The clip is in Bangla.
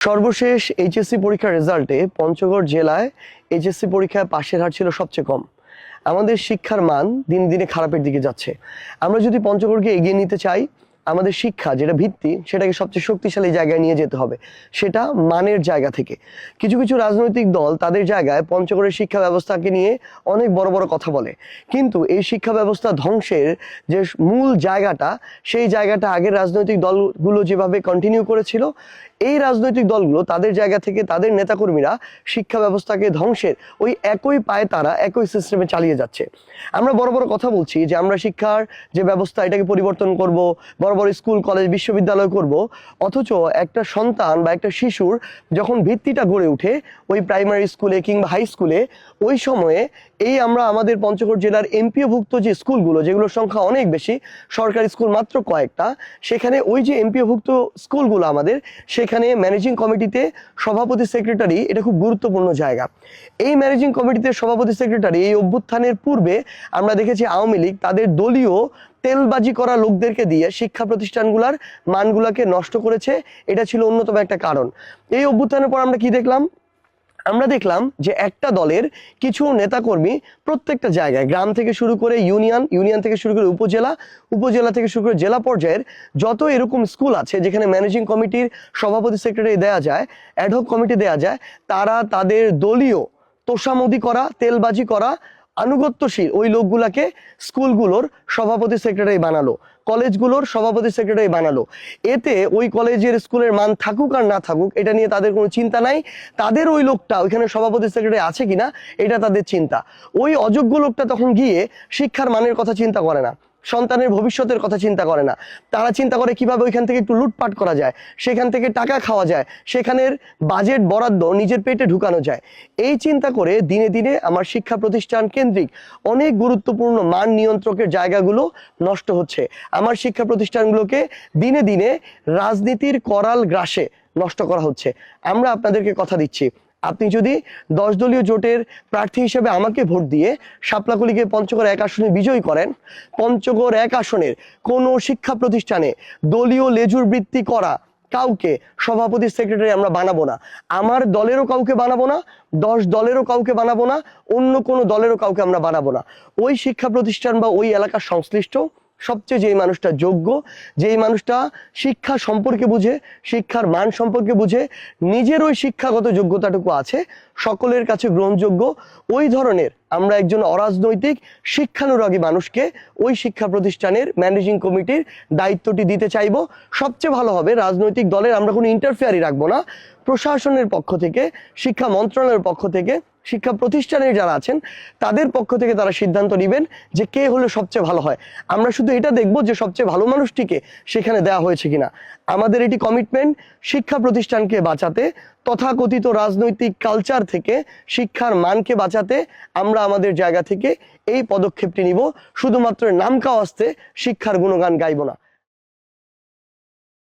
সর্বশেষ এইচএসসি পরীক্ষার রেজাল্টে পঞ্চগড় জেলায় এইচএসসি পরীক্ষায় পাশের হার ছিল সবচেয়ে কম। আমাদের শিক্ষার মান দিন দিনে খারাপের দিকে যাচ্ছে। আমরা যদি পঞ্চগড়কে এগিয়ে নিতে চাই, আমাদের শিক্ষা যেটা ভিত্তি সেটাকে সবচেয়ে শক্তিশালী জায়গায় নিয়ে যেতে হবে, সেটা মানের জায়গা থেকে। কিছু কিছু রাজনৈতিক দল তাদের জায়গায় পঞ্চগড়ের শিক্ষা ব্যবস্থাকে নিয়ে অনেক বড় বড় কথা বলে, কিন্তু এই শিক্ষা ব্যবস্থা ধ্বংসের যে মূল জায়গাটা, সেই জায়গাটা আগের রাজনৈতিক দলগুলো যেভাবে কন্টিনিউ করেছিল, এই রাজনৈতিক দলগুলো তাদের জায়গা থেকে তাদের নেতাকর্মীরা শিক্ষা ব্যবস্থাকে ধ্বংসের ওই একই পায়ে তারা একই সিস্টেমে চালিয়ে যাচ্ছে। আমরা বড় বড় কথা বলছি যে আমরা শিক্ষার যে ব্যবস্থা এটাকে পরিবর্তন করব, বড় বড় স্কুল কলেজ বিশ্ববিদ্যালয় করব, অথচ একটা সন্তান বা একটা শিশুর যখন ভিত্তিটা গড়ে ওঠে ওই প্রাইমারি স্কুলে কিংবা হাই স্কুলে, ওই সময়ে এই আমরা আমাদের পঞ্চগড় জেলার এমপিওভুক্ত যে স্কুলগুলো, যেগুলোর সংখ্যা অনেক বেশি, সরকারি স্কুল মাত্র কয়েকটা, সেখানে ওই যে এমপিওভুক্ত স্কুলগুলো আমাদের, সেখানে ম্যানেজিং কমিটিতে সভাপতি সেক্রেটারি এটা খুব গুরুত্বপূর্ণ জায়গা। এই ম্যানেজিং কমিটিতে সভাপতি সেক্রেটারি এই অভ্যুত্থানের পূর্বে আমরা দেখেছি আওয়ামী লীগ তাদের দলীয় তেলবাজি করা লোকদেরকে দিয়ে শিক্ষা প্রতিষ্ঠানগুলোর মানগুলোকে নষ্ট করেছে। এটা ছিল অন্যতম একটা কারণ। এই অভ্যুত্থানের পর আমরা কি দেখলাম? আমরা দেখলাম যে একটা দলের কিছু নেতাকর্মী প্রত্যেকটা জায়গায়, গ্রাম থেকে শুরু করে ইউনিয়ন থেকে শুরু করে উপজেলা থেকে শুরু করে জেলা পর্যায়ের যত এরকম স্কুল আছে যেখানে ম্যানেজিং কমিটির সভাপতি সেক্রেটারি দেয়া যায়, অ্যাডহক কমিটি দেয়া যায়, তারা তাদের দলীয় তোষামোদি করা, তেলবাজি করা আনুগত্যশীল ওই লোকগুলাকে স্কুলগুলোর সভাপতি সেক্রেটারি বানালো, কলেজগুলোর সভাপতি সেক্রেটারি বানালো। এতে ওই কলেজের স্কুলের মান থাকুক আর না থাকুক এটা নিয়ে তাদের কোনো চিন্তা নাই। তাদের ওই লোকটা ওইখানে সভাপতি সেক্রেটারি আছে কিনা এটা তাদের চিন্তা। ওই অযোগ্য লোকটা তখন গিয়ে শিক্ষার মানের কথা চিন্তা করে না, সন্তানের ভবিষ্যতের কথা চিন্তা করে না। তারা চিন্তা করে কিভাবে ওইখান থেকে একটু লুটপাট করা যায়, সেখান থেকে টাকা খাওয়া যায়, সেখানের বাজেট বরাদ্দ নিজের পেটে ঢুকানো যায়। এই চিন্তা করে দিনে দিনে আমার শিক্ষা প্রতিষ্ঠান কেন্দ্রিক অনেক গুরুত্বপূর্ণ মান নিয়ন্ত্রকের জায়গাগুলো নষ্ট হচ্ছে। আমার শিক্ষা প্রতিষ্ঠানগুলোকে দিনে দিনে রাজনীতির করাল গ্রাসে নষ্ট করা হচ্ছে। আমরা আপনাদেরকে কথা দিচ্ছি, আপনি যদি 10 দলীয় জোটের প্রার্থী হিসেবে আমাকে ভোট দিয়ে শাপলাকলীকে পঞ্চগড় 1 আসনে বিজয়ী করেন, পঞ্চগড় 1 আসনের কোনো শিক্ষা প্রতিষ্ঠানে দলীয় লেজুর বৃত্তি করা কাউকে সভাপতি সেক্রেটারি আমরা বানাবো না। আমার দলেরও কাউকে বানাবো না, 10 দলেরও কাউকে বানাবো না, অন্য কোনো দলেরও কাউকে আমরা বানাবো না। ওই শিক্ষা প্রতিষ্ঠান বা ওই এলাকার সংশ্লিষ্ট সবচেয়ে যেই মানুষটা যোগ্য, যেই মানুষটা শিক্ষা সম্পর্কে বুঝে, শিক্ষার মান সম্পর্কে বুঝে, নিজের ওই শিক্ষাগত যোগ্যতাটুকু আছে, সকলের কাছে গ্রহণযোগ্য, ওই ধরনের আমরা একজন অরাজনৈতিক শিক্ষানুরাগী মানুষকে ওই শিক্ষা প্রতিষ্ঠানের ম্যানেজিং কমিটির দায়িত্বটি দিতে চাইব। সবচেয়ে ভালো হবে রাজনৈতিক দলের আমরা কোনো ইন্টারফেয়ারই রাখবো না। প্রশাসনের পক্ষ থেকে, শিক্ষা মন্ত্রণালয়ের পক্ষ থেকে, শিক্ষা প্রতিষ্ঠানের যারা আছেন তাদের পক্ষ থেকে তারা সিদ্ধান্ত নেবেন যে কে হলে সবচেয়ে ভালো হয়। আমরা শুধু এটা দেখব যে সবচেয়ে ভালো মানুষটিকে সেখানে দেওয়া হয়েছে কিনা। আমাদের এটি কমিটমেন্ট শিক্ষা প্রতিষ্ঠানকে বাঁচাতে, তথাকথিত রাজনৈতিক কালচার থেকে শিক্ষার মানকে বাঁচাতে আমরা আমাদের জায়গা থেকে এই পদক্ষেপটি নিব। শুধুমাত্র নাম কাওয়াস্তে শিক্ষার গুণগান গাইব না।